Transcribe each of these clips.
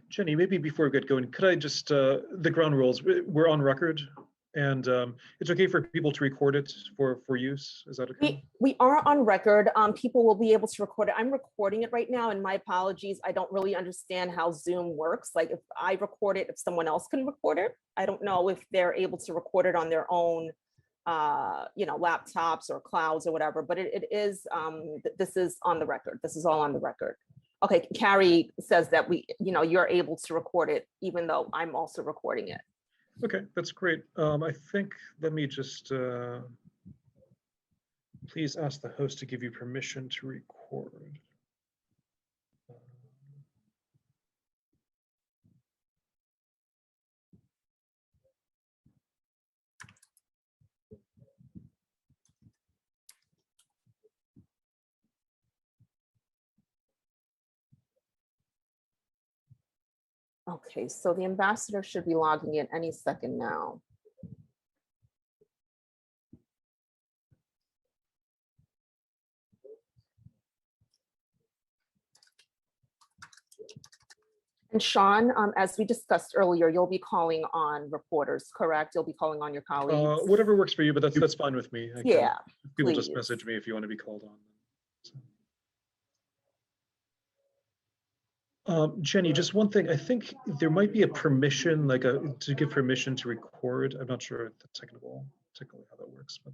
Jenny, maybe before we get going, could I just, the ground rules, we're on record, and it's okay for people to record it for use. Is that okay? We are on record. People will be able to record it. I'm recording it right now, and my apologies. I don't really understand how Zoom works. Like if I record it, if someone else can record it, I don't know if they're able to record it on their own, laptops or clouds or whatever, but it is, this is on the record. This is all on the record. Okay, Carrie says that you're able to record it, even though I'm also recording it. Okay, that's great. I think, let me just, please ask the host to give you permission to record. Okay, so the ambassador should be logging in any second now. And Sean, as we discussed earlier, you'll be calling on reporters, correct? You'll be calling on your colleagues. Whatever works for you, but that's fine with me. Yeah, people please. Just message me if you want to be called on. Jenny, just one thing. I think there might be a permission, to give permission to record. I'm not sure the technically how that works, but.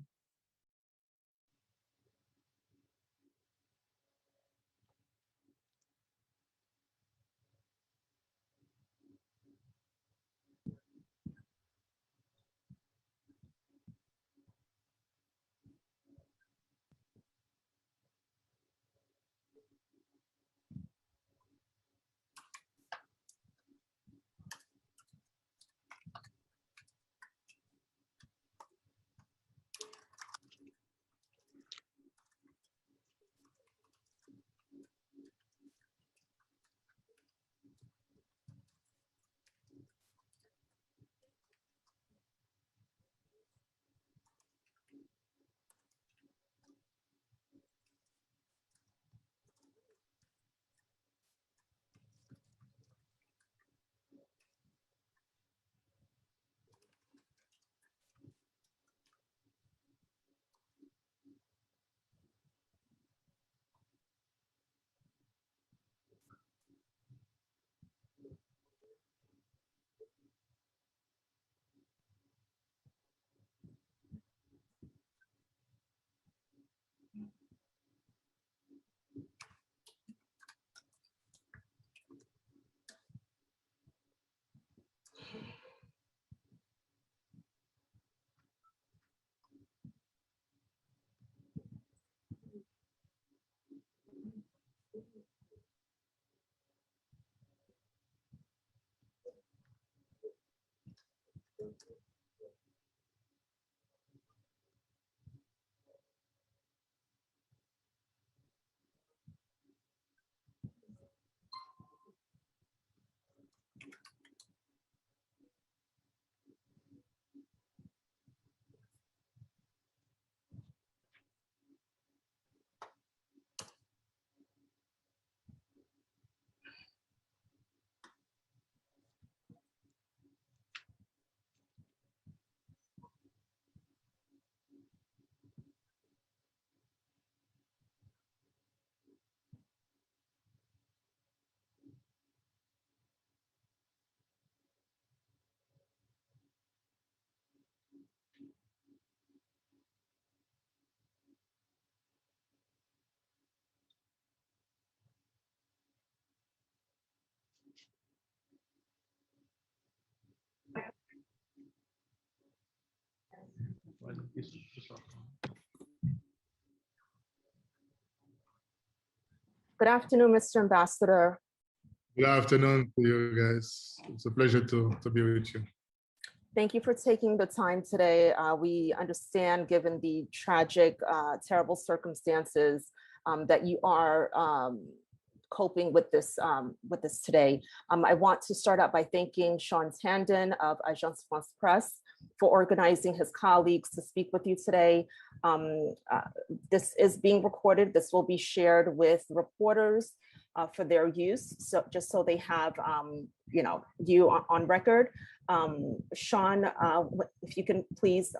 Good afternoon, Mr. Ambassador. Good afternoon to you guys. It's a pleasure to be with you. Thank you for taking the time today. We understand, given the tragic, terrible circumstances, that you are coping with this today. I want to start out by thanking Sean Tandon of Agence France Presse for organizing his colleagues to speak with you today. This is being recorded. This will be shared with reporters for their use, so just so they have you on record. Sean, if you can please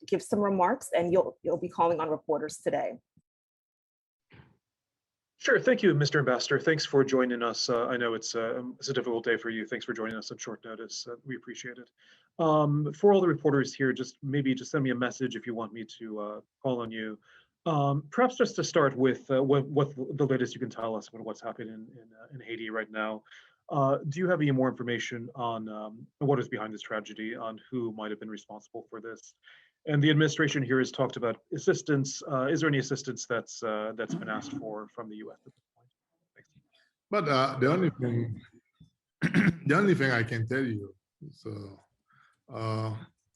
give some remarks, and you'll be calling on reporters today. Sure. Thank you, Mr. Ambassador. Thanks for joining us. I know it's a difficult day for you. Thanks for joining us on short notice. We appreciate it. For all the reporters here, just send me a message if you want me to call on you. Perhaps just to start with what the latest you can tell us about what's happening in Haiti right now. Do you have any more information on what is behind this tragedy, on who might have been responsible for this? And the administration here has talked about assistance. Is there any assistance that's been asked for from the U.S. at this point? Thanks. But the only thing I can tell you is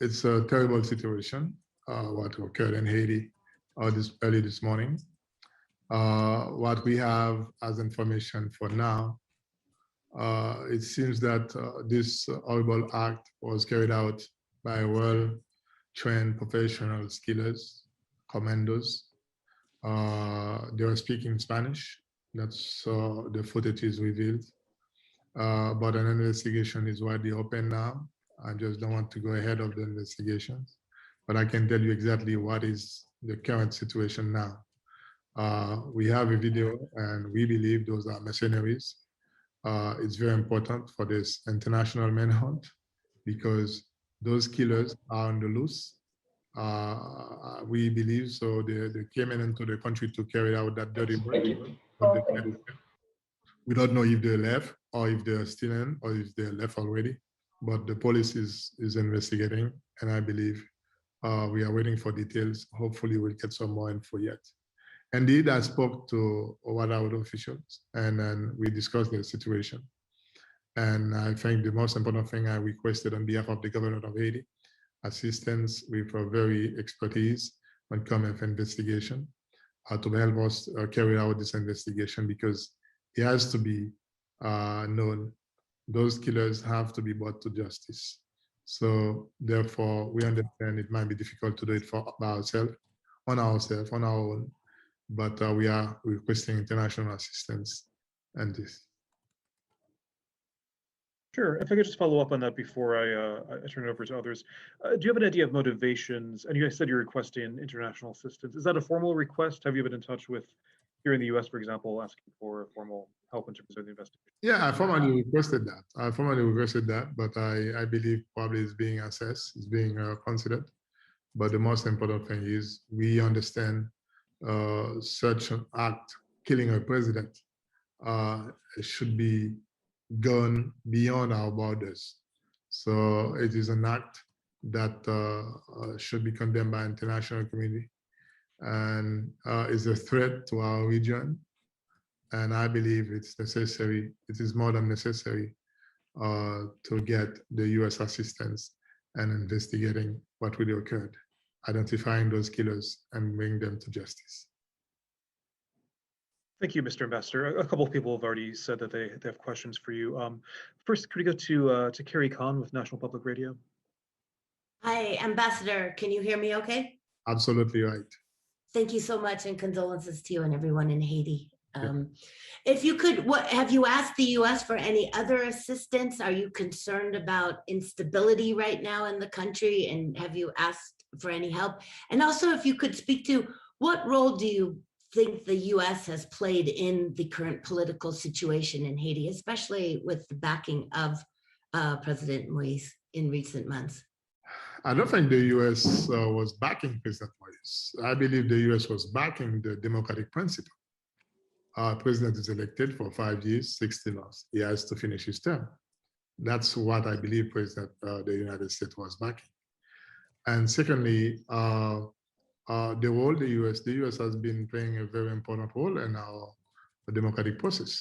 it's a terrible situation what occurred in Haiti early this morning. What we have as information for now, it seems that this horrible act was carried out by well-trained professional killers, commandos. They were speaking Spanish. That's the footage is revealed. But an investigation is widely open now. I just don't want to go ahead of the investigations, but I can tell you exactly what is the current situation now. We have a video, and we believe those are mercenaries. It's very important for this international manhunt because those killers are on the loose. We believe so. They came into the country to carry out that dirty work. We don't know if they left or if they're still in or if they left already. But the police is investigating, and I believe we are waiting for details. Hopefully, we'll get some more info yet. Indeed, I spoke to White House officials, and then we discussed the situation. And I think the most important thing I requested on behalf of the government of Haiti, assistance with very expertise when it comes to investigation, to help us carry out this investigation, because it has to be known. Those killers have to be brought to justice. So therefore, we understand it might be difficult to do it by ourselves, on our own, but we are requesting international assistance and this. Sure. If I could just follow up on that before I turn it over to others. Do you have an idea of motivations? And you guys said you're requesting international assistance. Is that a formal request? Have you been in touch with, here in the US, for example, asking for formal help in terms of the investigation? Yeah, I formally requested that. But I believe probably it's being assessed, it's being considered. But the most important thing is we understand such an act, killing a president, should be gone beyond our borders. So it is an act that should be condemned by international community, and is a threat to our region. And I believe it's necessary, it is more than necessary to get the US assistance and investigating what really occurred, identifying those killers and bring them to justice. Thank you, Mr. Ambassador. A couple of people have already said that they have questions for you. First, could we go to Carrie Kahn with National Public Radio? Hi, Ambassador. Can you hear me okay? Absolutely right. Thank you so much, and condolences to you and everyone in Haiti. If you could, have you asked the US for any other assistance? Are you concerned about instability right now in the country, and have you asked for any help? And also, if you could speak to what role do you think the US has played in the current political situation in Haiti, especially with the backing of President Moise in recent months? I don't think the US was backing President Moise. I believe the US was backing the democratic principle. President is elected for 5 years, 60 months. He has to finish his term. That's what I believe President the United States was backing. And secondly, the U.S. has been playing a very important role in our democratic process.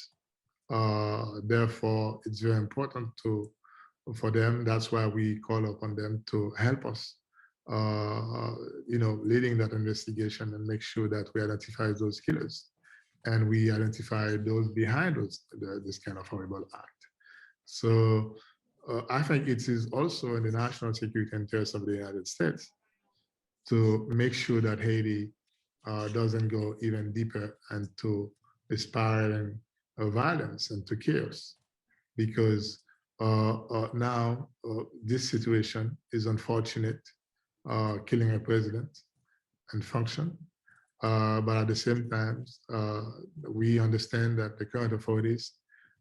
Therefore, it's very important for them. That's why we call upon them to help us, leading that investigation and make sure that we identify those killers and we identify those behind this kind of horrible act. So I think it is also in the national security interest of the United States to make sure that Haiti doesn't go even deeper into spiraling violence and to chaos, because now this situation is unfortunate, killing a president and function. But at the same time, we understand that the current authorities,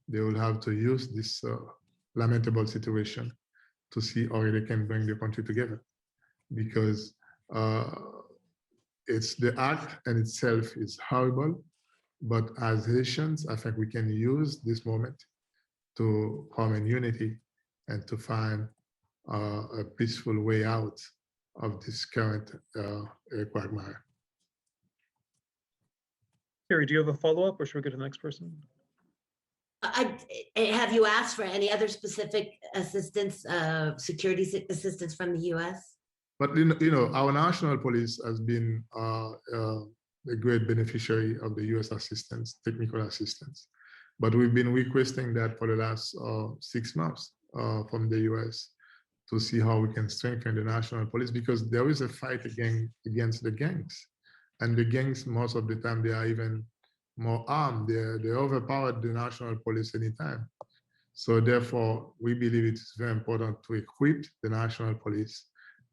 they will have to use this lamentable situation to see how they can bring the country together, because it's the act in itself is horrible, but as Haitians, I think we can use this moment to come in unity and to find a peaceful way out of this current quagmire. Carrie, do you have a follow-up, or should we go to the next person? Have you asked for any other specific assistance, security assistance from the U.S.? But our national police has been a great beneficiary of the U.S. assistance, technical assistance. But we've been requesting that for the last 6 months from the U.S. to see how we can strengthen the national police, because there is a fight against the gangs. And the gangs, most of the time, they are even more armed. They overpowered the national police anytime. So therefore, we believe it is very important to equip the national police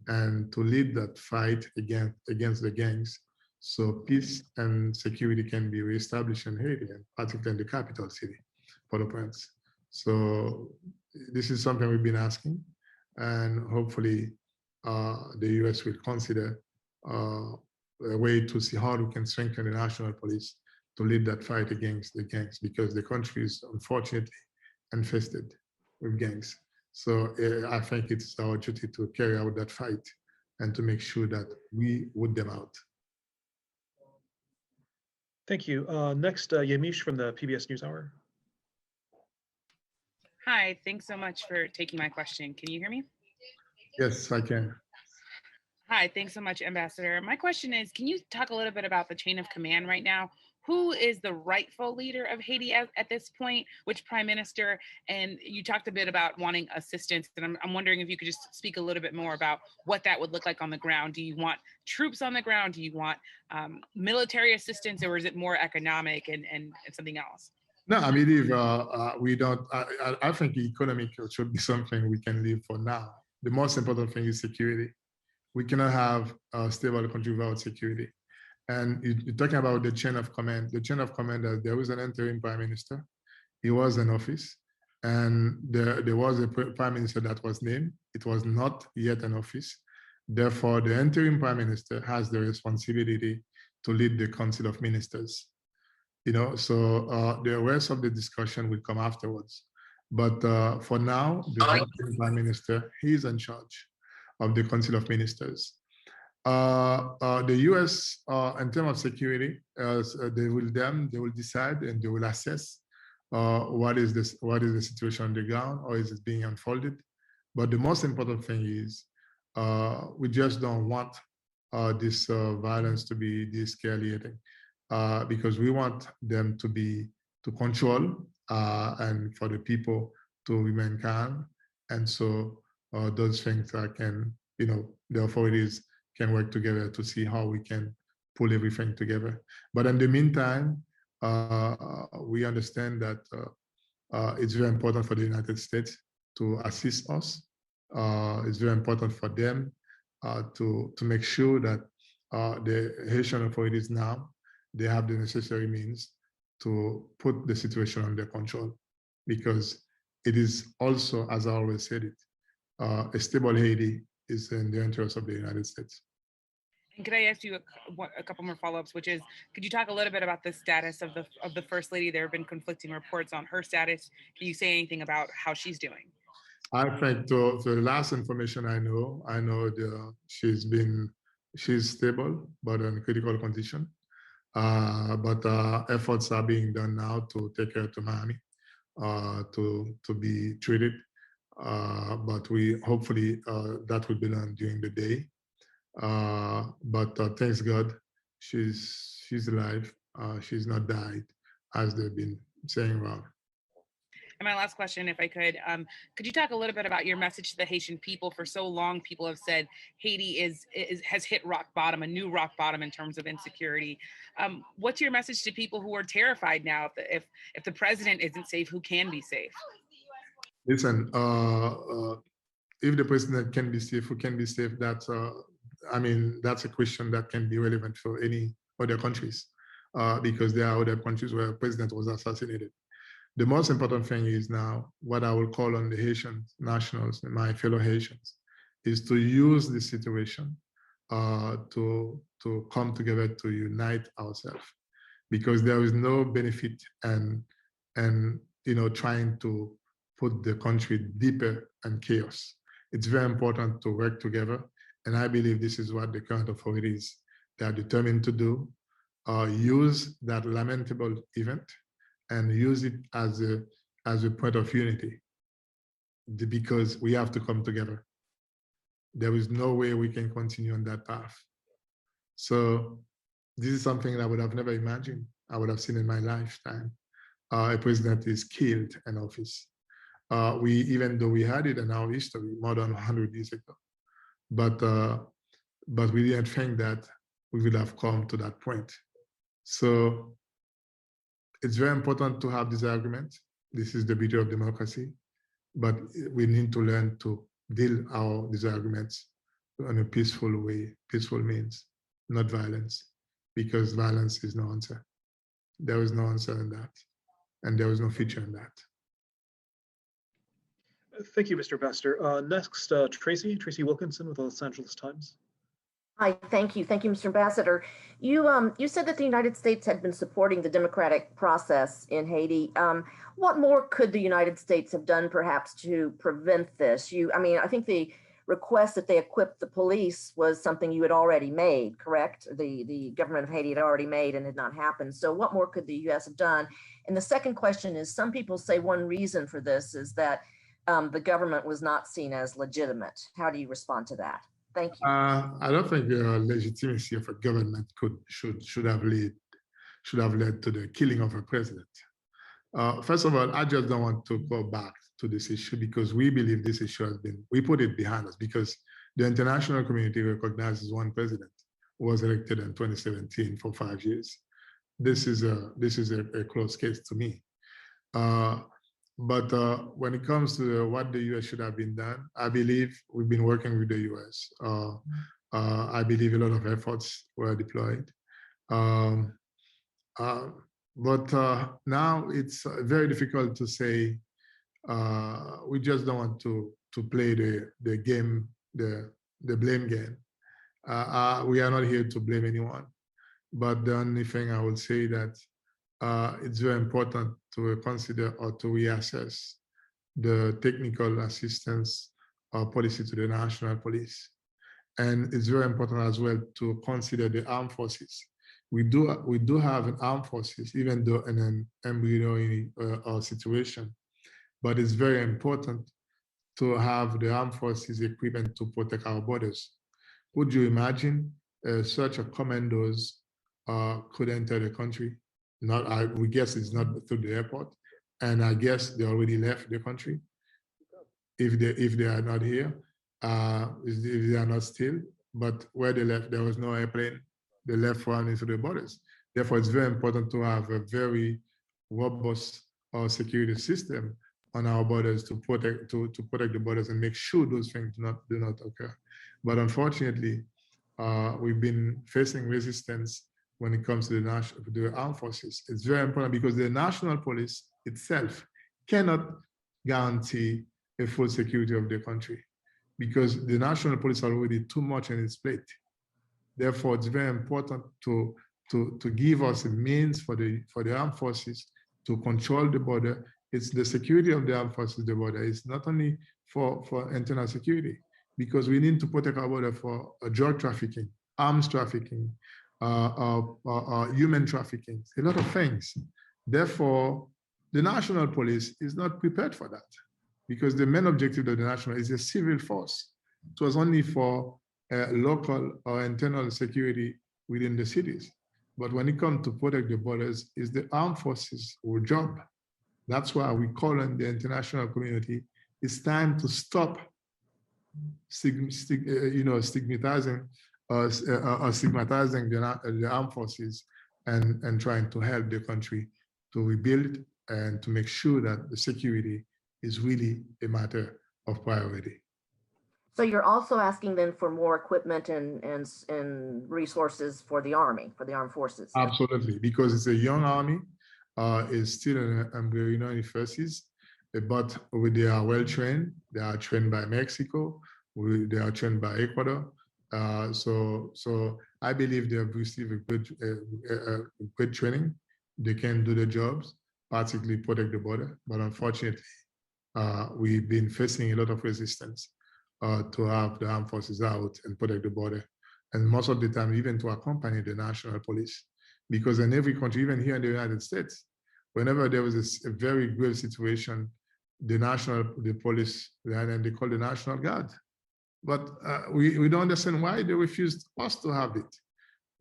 and to lead that fight against the gangs, so peace and security can be reestablished in Haiti, and particularly in the capital city, Port-au-Prince. So this is something we've been asking, and hopefully the US will consider a way to see how we can strengthen the national police to lead that fight against the gangs, because the country is unfortunately infested with gangs. So I think it's our duty to carry out that fight and to make sure that we root them out. Thank you. Next, Yamiche from the PBS NewsHour. Hi, thanks so much for taking my question. Can you hear me? Yes, I can. Hi, thanks so much, Ambassador. My question is, can you talk a little bit about the chain of command right now? Who is the rightful leader of Haiti at this point? Which prime minister? And you talked a bit about wanting assistance, and I'm wondering if you could just speak a little bit more about what that would look like on the ground. Do you want troops on the ground? Do you want military assistance, or is it more economic and something else? No, I believe we don't. I think economic should be something we can live for now. The most important thing is security. We cannot have a stable country without security. And you're talking about the chain of command. The chain of command, there was an interim prime minister. He was in office. And there was a prime minister that was named. It was not yet in office. Therefore, the interim prime minister has the responsibility to lead the council of ministers. So the rest of the discussion will come afterwards. But for now, the interim prime minister, he's in charge of the council of ministers. The U.S. In terms of security, they will decide and they will assess what is the situation on the ground, or is it being unfolded. But the most important thing is we just don't want this violence to be de-escalating, because we want them to control and for the people to remain calm. And so those things the authorities can work together to see how we can pull everything together. But in the meantime, we understand that it's very important for the United States to assist us. It's very important for them to make sure that the Haitian authorities now, they have the necessary means to put the situation under control, because it is also, as I always said it, a stable Haiti is in the interest of the United States. And could I ask you a couple more follow-ups, which is, could you talk a little bit about the status of the First Lady? There have been conflicting reports on her status. Can you say anything about how she's doing? I think to the last information I know she's stable, but in critical condition. But efforts are being done now to take her to Miami to be treated. But we hopefully that will be done during the day. But thanks God, she's alive. She's not died, as they've been saying around. And my last question, if I could you talk a little bit about your message to the Haitian people? For so long, people have said Haiti has hit rock bottom, a new rock bottom in terms of insecurity. What's your message to people who are terrified now? If the president isn't safe, who can be safe? Listen, if the president can be safe, who can be safe? That's a question that can be relevant for any other countries, because there are other countries where a president was assassinated. The most important thing is now what I will call on the Haitian nationals, my fellow Haitians, is to use this situation to come together to unite ourselves, because there is no benefit and trying to put the country deeper in chaos. It's very important to work together, and I believe this is what the current authorities they are determined to do. Use that lamentable event and use it as a point of unity, because we have to come together. There is no way we can continue on that path. So this is something that I would have never imagined I would have seen in my lifetime. A president is killed in office. Even though we had it in our history more than 100 years ago, but we didn't think that we would have come to that point. So it's very important to have this argument. This is the beauty of democracy, but we need to learn to deal our disagreements in a peaceful way, peaceful means, not violence, because violence is no answer. There is no answer in that, and there is no future in that. Thank you, Mr. Bester. Next, Tracy Wilkinson with the Los Angeles Times. Hi, thank you, Mr. Ambassador. You said that the United States had been supporting the democratic process in Haiti. What more could the United States have done, perhaps, to prevent this? I think the request that they equip the police was something you had already made, correct? The government of Haiti had already made and had not happened. So what more could the U.S. have done? And the second question is, some people say one reason for this is that the government was not seen as legitimate. How do you respond to that? Thank you. I don't think the legitimacy of a government should have led to the killing of a president. First of all, I just don't want to go back to this issue, because we believe this issue we put it behind us, because the international community recognizes one president who was elected in 2017 for 5 years. This is a close case to me. But when it comes to what the U.S. should have been done, I believe we've been working with the U.S. I believe a lot of efforts were deployed. But now it's very difficult to say. We just don't want to play the game, the blame game. We are not here to blame anyone. But the only thing I would say that it's very important to consider or to reassess the technical assistance policy to the national police. And it's very important as well to consider the armed forces. We do have an armed forces, even though in an embryonic situation, but it's very important to have the armed forces equipment to protect our borders. Would you imagine such a commandos could enter the country? We guess it's not through the airport, and I guess they already left the country. If they are not here, if they are not still, but where they left, there was no airplane. They left running through the borders. Therefore, it's very important to have a very robust security system on our borders to protect the borders and make sure those things do not occur. But unfortunately, we've been facing resistance when it comes to the armed forces. It's very important because the national police itself cannot guarantee a full security of the country, because the national police are already too much on its plate. Therefore, it's very important to give us a means for the armed forces to control the border It's the security of the armed forces, the border. It's not only for internal security, because we need to protect our border for drug trafficking, arms trafficking, human trafficking, a lot of things. Therefore, the national police is not prepared for that, because the main objective of the national is a civil force. It was only for local or internal security within the cities. But when it comes to protect the borders, it's the armed forces' job. That's why we call on the international community. It's time to stop stigmatizing the armed forces and trying to help the country to rebuild and to make sure that the security is really a matter of priority. So you're also asking then for more equipment and resources for the Army, for the armed forces? Absolutely, because it's a young army, it's still in embryonic phases, but they are well trained. They are trained by Mexico. They are trained by Ecuador. So I believe they have received a good training. They can do the jobs, particularly protect the border. But unfortunately, we've been facing a lot of resistance to have the armed forces out and protect the border. And most of the time, even to accompany the national police. Because in every country, even here in the United States, whenever there was a very grave situation, the police, and they call the National Guard. But we don't understand why they refused us to have it.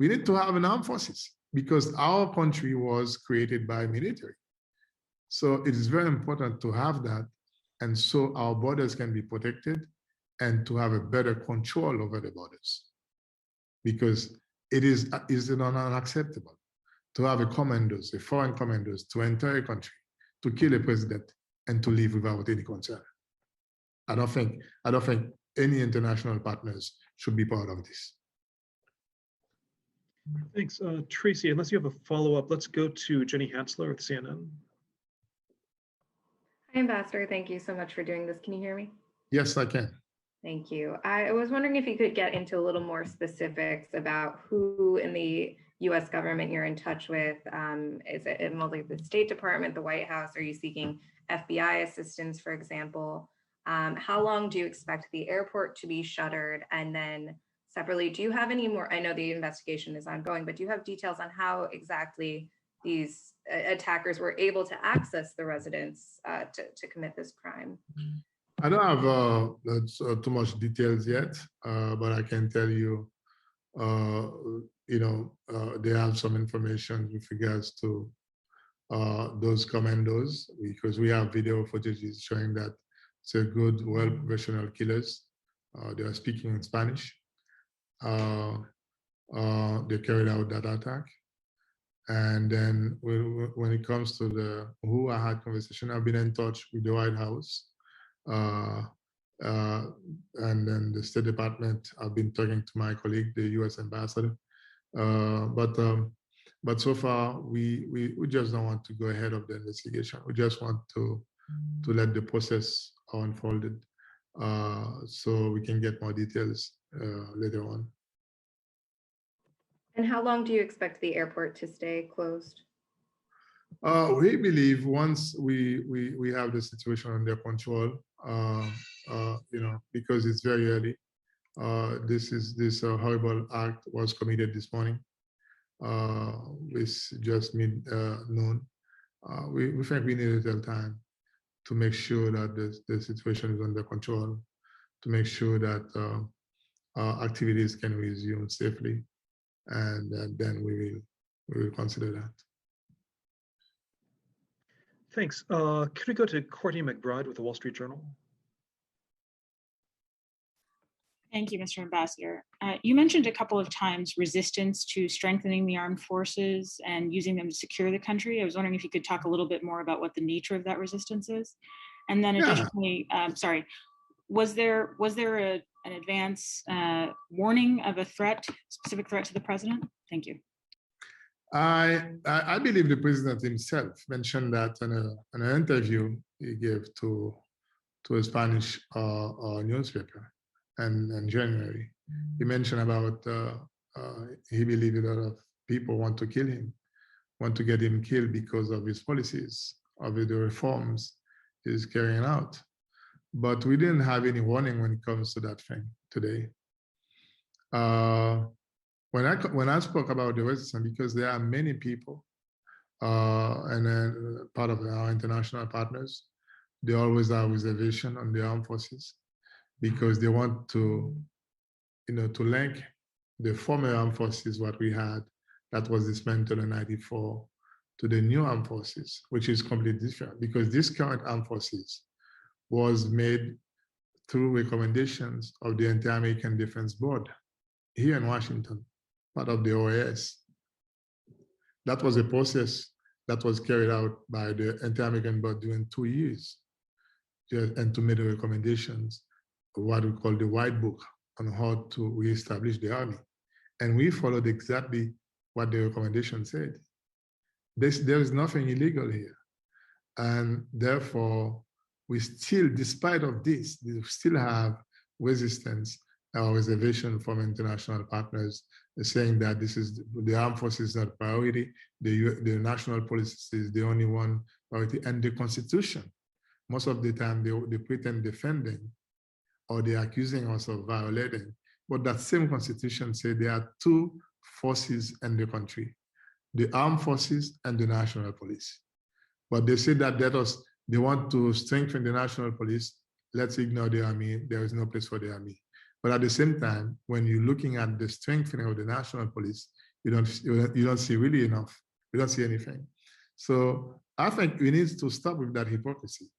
We need to have an armed forces because our country was created by military. So it is very important to have that, and so our borders can be protected and to have a better control over the borders. Because it is unacceptable to have a foreign commandos to enter a country, to kill a president and to leave without any concern. I don't think any international partners should be part of this. Thanks. Tracy, unless you have a follow-up, let's go to Jenny Hansler with CNN. Hi, Ambassador. Thank you so much for doing this. Can you hear me? Yes, I can. Thank you. I was wondering if you could get into a little more specifics about who in the U.S. government you're in touch with. Is it mostly the State Department, the White House? Are you seeking FBI assistance, for example? How long do you expect the airport to be shuttered? And then separately, do you have any more? I know the investigation is ongoing, but do you have details on how exactly these attackers were able to access the residence to commit this crime? I don't have too much details yet, but I can tell you, they have some information with regards to those commandos, because we have video footages showing that it's a good, well-professional killers. They are speaking in Spanish. They carried out that attack. And then when it comes to who I had conversation, I've been in touch with the White House. And then the State Department, I've been talking to my colleague, the U.S. ambassador. But so far, we just don't want to go ahead of the investigation. We just want to let the process unfold, so we can get more details later on. And how long do you expect the airport to stay closed? We believe once we have the situation under control, because it's very early. This horrible act was committed this morning. It's just mid-noon. We think we need a little time to make sure that the situation is under control, to make sure that activities can resume safely, and then we will consider that. Thanks. Could we go to Courtney McBride with the Wall Street Journal? Thank you, Mr. Ambassador. You mentioned a couple of times resistance to strengthening the armed forces and using them to secure the country. I was wondering if you could talk a little bit more about what the nature of that resistance is. And then additionally, was there an advance warning of a specific threat to the president? Thank you. I believe the president himself mentioned that in an interview he gave to a Spanish newspaper in January. He mentioned about he believed a lot of people want to kill him, want to get him killed because of his policies of the reforms is carrying out. But we didn't have any warning when it comes to that thing today. When I spoke about the resistance, because there are many people, and then part of our international partners, they always have reservation on the armed forces because they want to, to link the former armed forces, what we had, that was dismantled in '94, to the new armed forces, which is completely different because this current armed forces was made through recommendations of the Inter-American Defense Board here in Washington, part of the OAS. That was a process that was carried out by the Inter-American Board during 2 years, and to make the recommendations of what we call the White Book on how to reestablish the Army. And we followed exactly what the recommendation said. There is nothing illegal here. And therefore, we still, despite of this, we still have resistance or reservation from international partners saying that this is the armed forces not priority, the national police is the only one priority, and the Constitution. Most of the time they pretend defending or they're accusing us of violating. But that same Constitution said there are two forces in the country, the armed forces and the national police. But they say that they want to strengthen the national police. Let's ignore the army. There is no place for the army. But at the same time, when you're looking at the strengthening of the national police, you don't see really enough. You don't see anything. So I think we need to stop with that hypocrisy.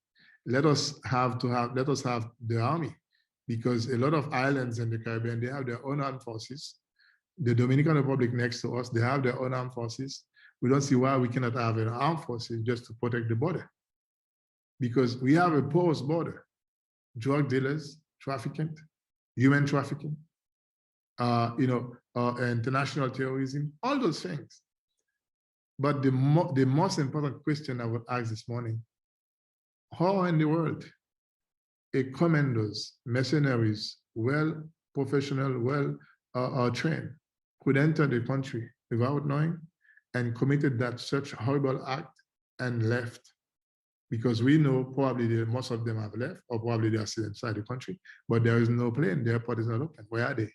Let us have the army, because a lot of islands in the Caribbean, they have their own armed forces. The Dominican Republic next to us, they have their own armed forces. We don't see why we cannot have an armed forces just to protect the border. Because we have a porous border, drug dealers, trafficking, human trafficking, international terrorism, all those things. But the most important question I would ask this morning, how in the world a commandos, mercenaries, professional, trained, could enter the country without knowing and committed that such horrible act and left? Because we know probably most of them have left, or probably they are still inside the country, but there is no plane, the airport is not open. Where are they?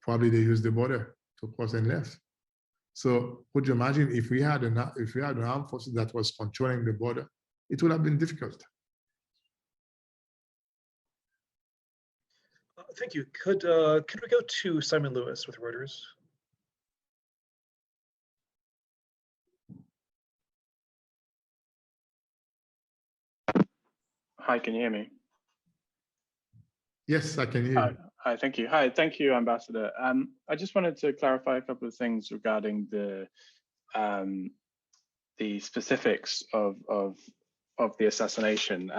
Probably they used the border to cross and left. So could you imagine if we had an armed forces that was controlling the border, it would have been difficult. Thank you. Could we go to Simon Lewis with Reuters? Hi, can you hear me? Yes, I can hear you. Hi, thank you. Hi, thank you, Ambassador. I just wanted to clarify a couple of things regarding the specifics of the assassination.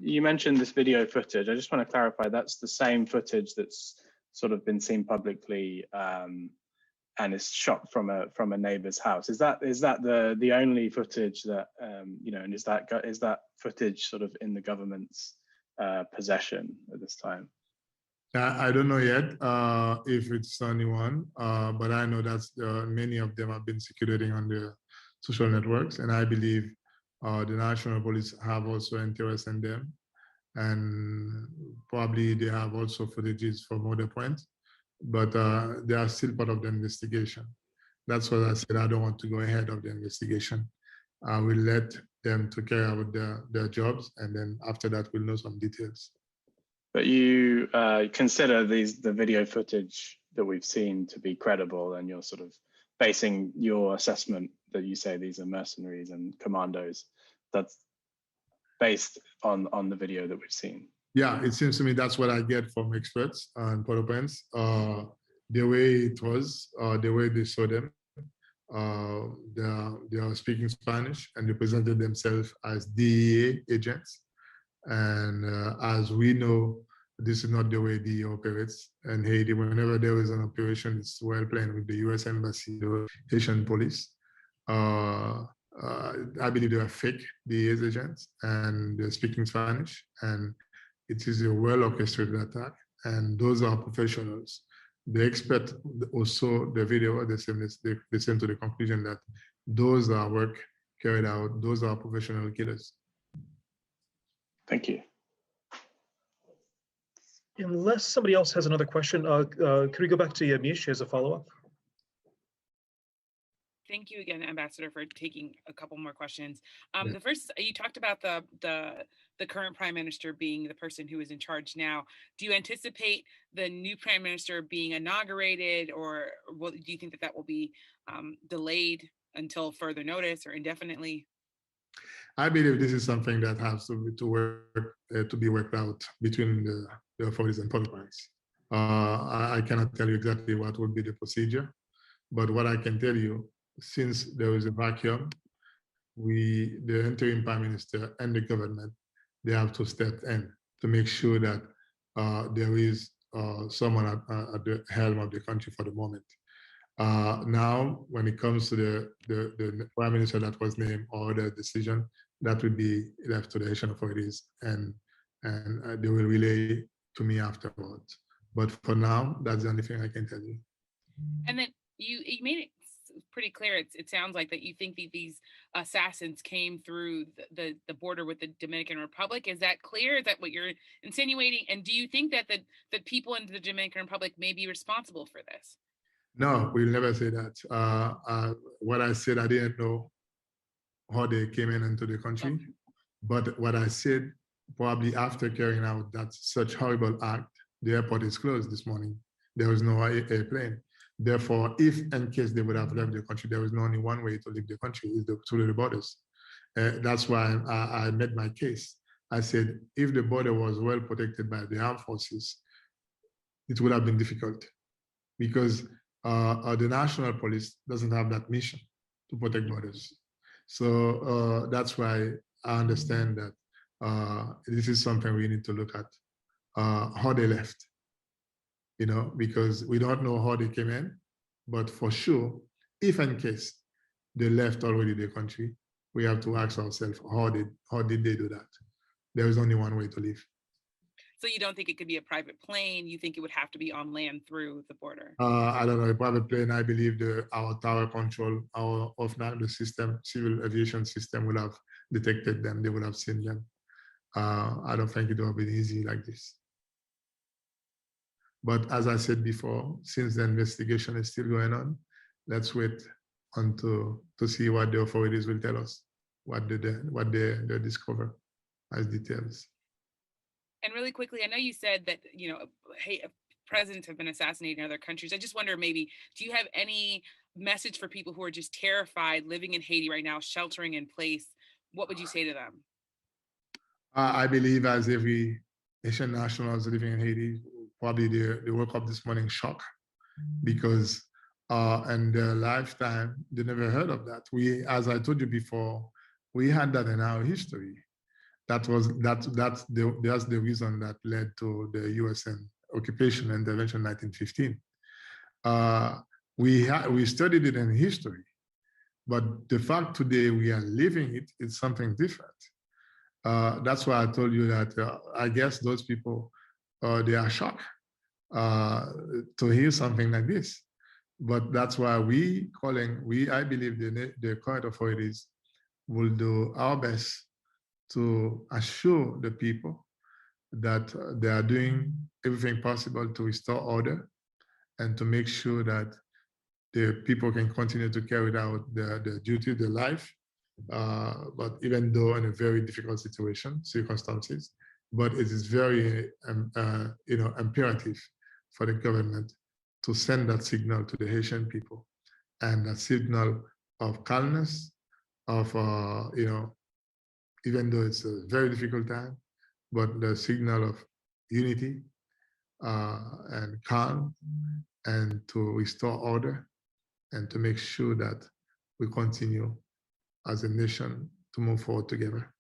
You mentioned this video footage. I just want to clarify that's the same footage that's sort of been seen publicly and is shot from a neighbor's house. Is that the only footage that and is that footage sort of in the government's possession at this time? I don't know yet if it's only one, but I know that many of them have been circulating on the social networks, and I believe the national police have also interest in them, and probably they have also footages from other points, but they are still part of the investigation. That's what I said. I don't want to go ahead of the investigation. I will let them to carry out their jobs, and then after that, we'll know some details. But you consider the video footage that we've seen to be credible, and you're sort of basing your assessment that you say these are mercenaries and commandos, that's based on the video that we've seen. Yeah, it seems to me that's what I get from experts on Port-au-Prince. The way it was, the way they saw them, they are speaking Spanish, and they presented themselves as DEA agents. And as we know, this is not the way DEA operates in Haiti. Whenever there is an operation, it's well planned with the U.S. Embassy, the Haitian police. I believe they are fake DEA agents, and they're speaking Spanish, and it is a well-orchestrated attack, and those are professionals. The expert also, the video, they came to the conclusion that those are work carried out. Those are professional killers. Thank you. Unless somebody else has another question, could we go back to Yamiche as a follow-up? Thank you again, Ambassador, for taking a couple more questions. Yeah. The first, you talked about the current Prime Minister being the person who is in charge now. Do you anticipate the new Prime Minister being inaugurated, or do you think that will be delayed until further notice or indefinitely? I believe this is something that has to be worked out between the authorities and public rights. I cannot tell you exactly what would be the procedure, but what I can tell you, since there is a vacuum, the interim prime minister and the government, they have to step in to make sure that there is someone at the helm of the country for the moment. Now, when it comes to the prime minister that was named or the decision, that will be left to the Haitian authorities, and they will relay to me afterwards. But for now, that's the only thing I can tell you. And then you made it pretty clear. It sounds like that you think that these assassins came through the border with the Dominican Republic. Is that clear? Is that what you're insinuating? And do you think that the people in the Dominican Republic may be responsible for this? No, we'll never say that. What I said, I didn't know how they came into the country. Okay. But what I said, probably after carrying out that such horrible act, the airport is closed this morning. There was no airplane. Therefore, if in case they would have left the country, there was only one way to leave the country, is through the borders. That's why I made my case. I said, if the border was well protected by the armed forces, it would have been difficult, because the national police doesn't have that mission to protect borders. So that's why I understand that this is something we need to look at, how they left, because we don't know how they came in, but for sure, if in case they left already the country, we have to ask ourselves, how did they do that? There is only one way to leave. So you don't think it could be a private plane? You think it would have to be on land through the border? I don't know, a private plane. I believe our tower control, the system, civil aviation system would have detected them. They would have seen them. I don't think it would have been easy like this. But as I said before, since the investigation is still going on, let's wait to see what the authorities will tell us, what they discover as details. And really quickly, I know you said that, presidents have been assassinated in other countries. I just wonder, maybe, do you have any message for people who are just terrified, living in Haiti right now, sheltering in place? What would you say to them? I believe, as every Haitian national is living in Haiti, probably they woke up this morning shocked, because in their lifetime, they never heard of that. As I told you before, we had that in our history. That's the reason that led to the USN occupation intervention in 1915. We studied it in history, but the fact today we are living it is something different. That's why I told you that I guess those people, they are shocked to hear something like this. But that's why I believe the current authorities will do our best to assure the people that they are doing everything possible to restore order and to make sure that the people can continue to carry out their duty, their life, but even though in a very difficult circumstances, but it is very imperative for the government to send that signal to the Haitian people, and that signal of calmness, of even though it's a very difficult time, but the signal of unity and calm, and to restore order, and to make sure that we continue as a nation to move forward together.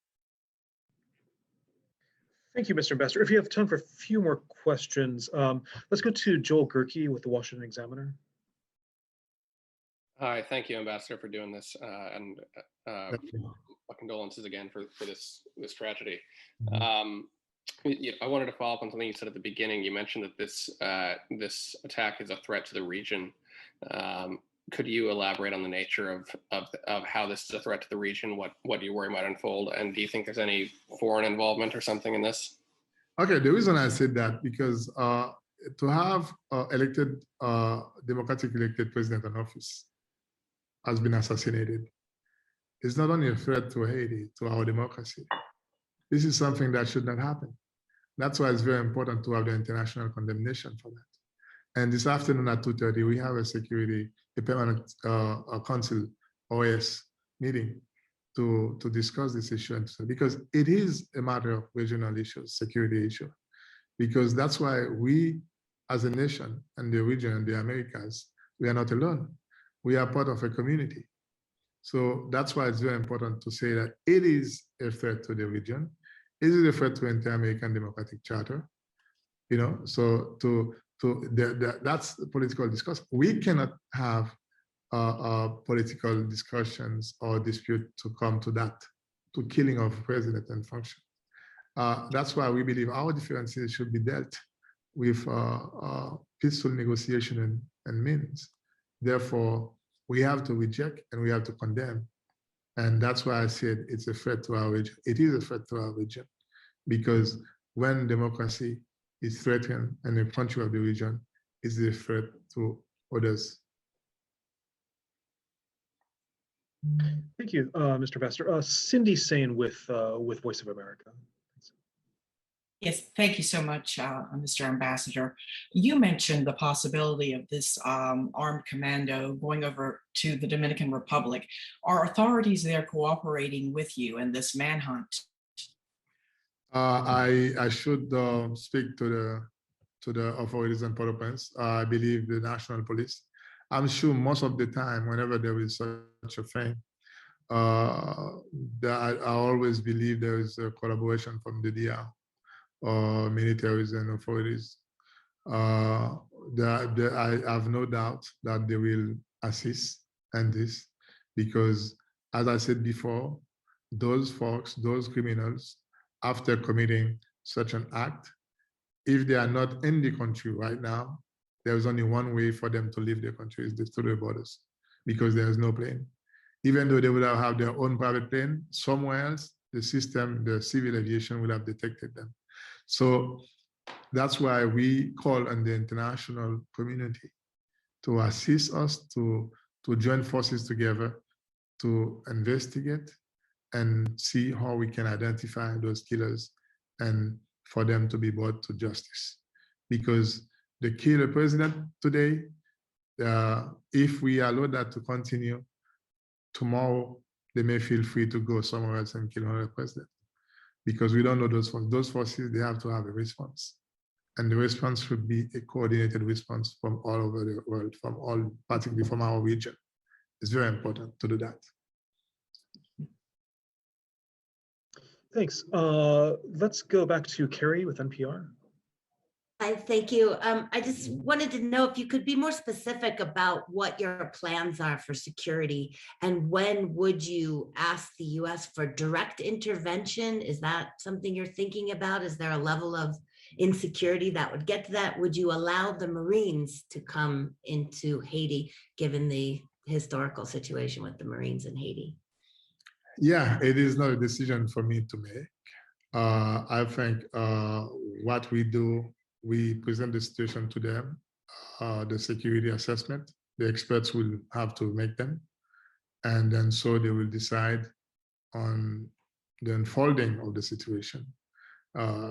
Thank you, Mr. Ambassador. If you have time for a few more questions, let's go to Joel Gerke with the Washington Examiner. Hi, thank you, Ambassador, for doing this, and my condolences again for this tragedy. I wanted to follow up on something you said at the beginning. You mentioned that this attack is a threat to the region. could you elaborate on the nature of how this is a threat to the region? What do you worry might unfold? And do you think there's any foreign involvement or something in this? Okay, the reason I said that because to have elected, democratic elected president in office has been assassinated. It's not only a threat to Haiti, to our democracy. This is something that should not happen. That's why it's very important to have the international condemnation for that. And this afternoon at 2:30, we have a permanent council OS meeting to discuss this issue, because it is a matter of regional issues, security issue, because that's why we as a nation and the region and the Americas, we are not alone. We are part of a community. So that's why it's very important to say that it is a threat to the region. It is a threat to Inter-American Democratic Charter. You know, so that's the political discussion. We cannot have political discussions or dispute to come to that, to killing of president and function. That's why we believe our differences should be dealt with peaceful negotiation and means. Therefore, we have to reject and we have to condemn. And that's why I said it's a threat to our region. It is a threat to our region, because when democracy is threatened and the country of the region is a threat to others. Thank you, Mr. Ambassador. Cindy Sain with Voice of America. Yes, thank you so much, Mr. Ambassador. You mentioned the possibility of this armed commando going over to the Dominican Republic. Are authorities there cooperating with you in this manhunt? I should speak to the authorities in Port-au-Prince. I believe the National Police. I'm sure most of the time, whenever there is such a thing, I always believe there is a collaboration from the DR or militaries and authorities. I have no doubt that they will assist in this, because as I said before, those folks, those criminals, after committing such an act, if they are not in the country right now, there's only one way for them to leave the country, is through the borders, because there is no plane. Even though they would have their own private plane, somewhere else, the system, the civil aviation will have detected them. So that's why we call on the international community to assist us, to join forces together, to investigate and see how we can identify those killers and for them to be brought to justice. Because the killer president today, if we allow that to continue, tomorrow they may feel free to go somewhere else and kill another president. Because we don't know those forces. Those forces, they have to have a response. And the response should be a coordinated response from all over the world, from all, particularly from our region. It's very important to do that. Thanks. Let's go back to Carrie with NPR. Hi, thank you. I just wanted to know if you could be more specific about what your plans are for security, and when would you ask the US for direct intervention? Is that something you're thinking about? Is there a level of insecurity that would get to that? Would you allow the Marines to come into Haiti, given the historical situation with the Marines in Haiti? Yeah, it is not a decision for me to make. I think what we do, we present the situation to them, the security assessment. The experts will have to make them. And then so they will decide on the unfolding of the situation.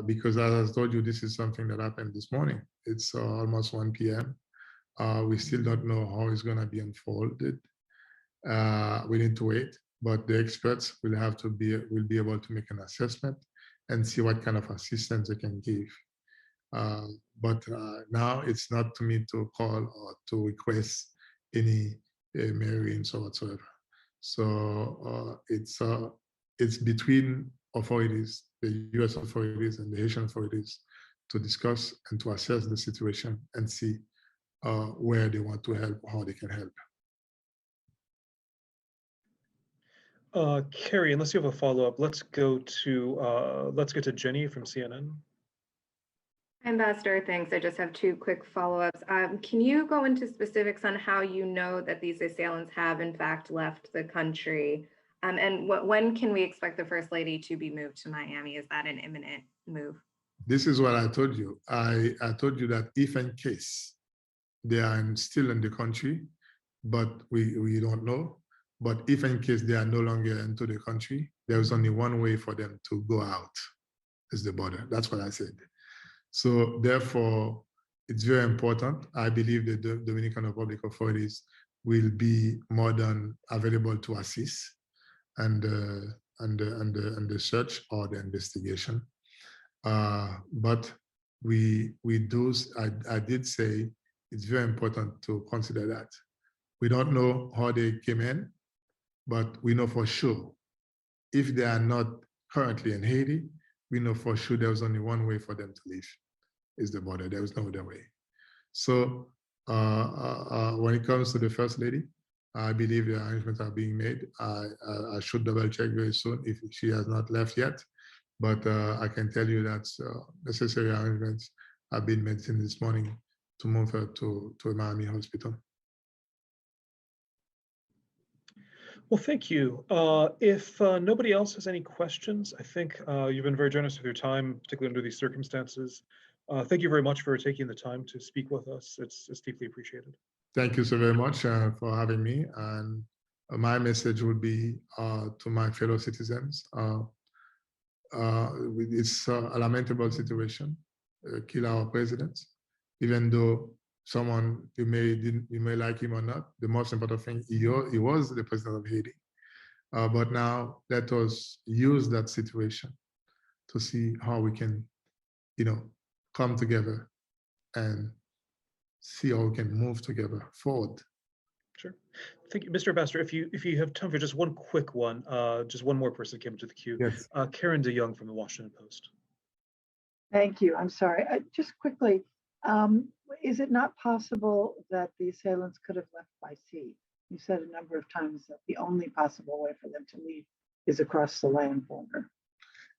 Because as I told you, this is something that happened this morning. It's almost 1 p.m. We still don't know how it's gonna be unfolded. We need to wait, but the experts will be able to make an assessment and see what kind of assistance they can give. But now it's not to me to call or to request any Marines or whatsoever. So it's between authorities, the US authorities and the Haitian authorities, to discuss and to assess the situation and see where they want to help, how they can help. Carrie, unless you have a follow-up, let's go to Jenny from CNN. Ambassador, thanks. I just have two quick follow-ups. Can you go into specifics on how you know that these assailants have in fact left the country? And when can we expect the First Lady to be moved to Miami? Is that an imminent move? This is what I told you. I told you that if in case they are still in the country, but we don't know, but if in case they are no longer into the country, there's only one way for them to go out, is the border. That's what I said. So therefore, it's very important. I believe that the Dominican Republic authorities will be more than available to assist and the search or the investigation. But I did say it's very important to consider that. We don't know how they came in, but we know for sure if they are not currently in Haiti, we know for sure there was only one way for them to leave, is the border. There was no other way. So when it comes to the First Lady, I believe the arrangements are being made. I should double check very soon if she has not left yet, but I can tell you that necessary arrangements have been made since this morning to move her to a Miami hospital. Well, thank you. If nobody else has any questions, I think you've been very generous with your time, particularly under these circumstances. Thank you very much for taking the time to speak with us. It's deeply appreciated. Thank you so very much for having me. And my message would be to my fellow citizens. It's a lamentable situation. Kill our president, even though someone you may like him or not. The most important thing, he was the president of Haiti. But now let us use that situation to see how we can, come together and see how we can move together forward. Sure. Thank you, Mr. Ambassador. If you have time for just one quick one, just one more person came into the queue. Yes. Karen DeYoung from the Washington Post. Thank you. I'm sorry. Just quickly, is it not possible that the assailants could have left by sea? You said a number of times that the only possible way for them to leave is across the land border.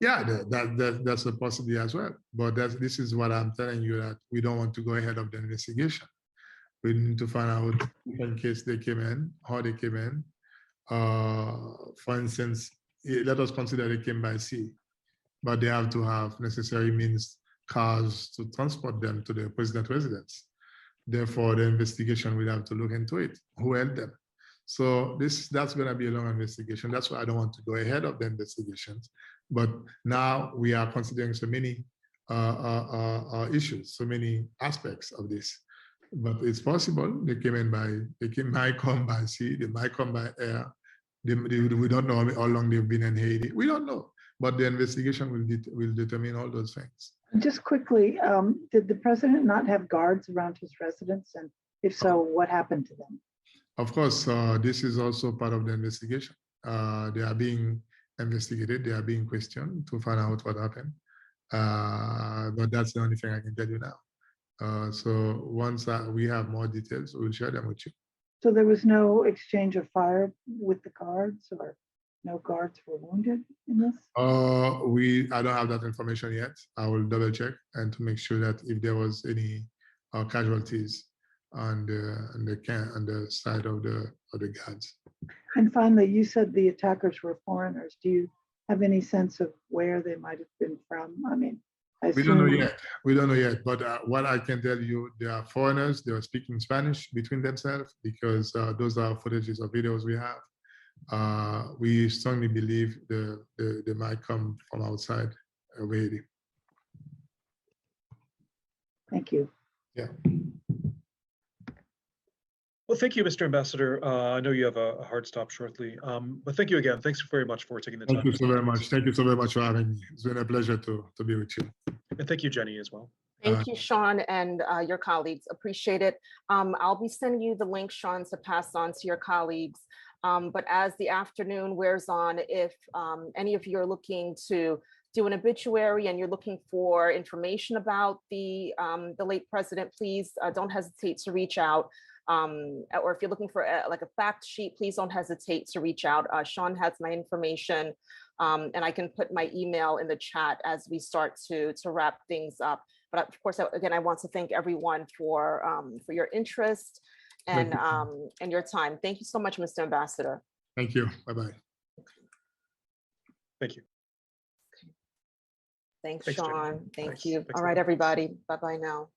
Yeah, that's a possibility as well. But this is what I'm telling you, that we don't want to go ahead of the investigation. We need to find out in case they came in, how they came in. For instance, let us consider they came by sea, but they have to have necessary means, cars to transport them to the president's residence. Therefore, the investigation will have to look into it. Who held them? So that's going to be a long investigation. That's why I don't want to go ahead of the investigations. But now we are considering so many issues, so many aspects of this. But it's possible they might come by sea, they might come by air. We don't know how long they've been in Haiti. We don't know. But the investigation will determine all those things. Just quickly, did the president not have guards around his residence? And if so, what happened to them? Of course, this is also part of the investigation. They are being investigated, they are being questioned to find out what happened. But that's the only thing I can tell you now. So once we have more details, we'll share them with you. So there was no exchange of fire with the guards, or no guards were wounded in this? I don't have that information yet. I will double check and to make sure that if there was any casualties on the side of the guards. And finally, you said the attackers were foreigners. Do you have any sense of where they might have been from? I mean, we don't know yet. We don't know yet. But what I can tell you, they are foreigners. They are speaking Spanish between themselves because those are footages or videos we have. We strongly believe they might come from outside of Haiti. Thank you. Yeah. Well, thank you, Mr. Ambassador. I know you have a hard stop shortly, but thank you again. Thanks very much for taking the time. Thank you so very much. Thank you so very much for having me. It's been a pleasure to be with you. And thank you, Jenny, as well. Thank you, Sean, and your colleagues. Appreciate it. I'll be sending you the link, Sean, to pass on to your colleagues. But as the afternoon wears on, if any of you are looking to do an obituary and you're looking for information about the late president, please don't hesitate to reach out. Or if you're looking for like a fact sheet, please don't hesitate to reach out. Sean has my information. And I can put my email in the chat as we start to wrap things up. But of course, again, I want to thank everyone for your interest and your time. Thank you so much, Mr. Ambassador. Thank you. Bye-bye. Thank you. Thanks, Thanks, Jenny. Sean. Thank Thanks. you. Thanks, All right, everyone. everybody. Bye-bye now.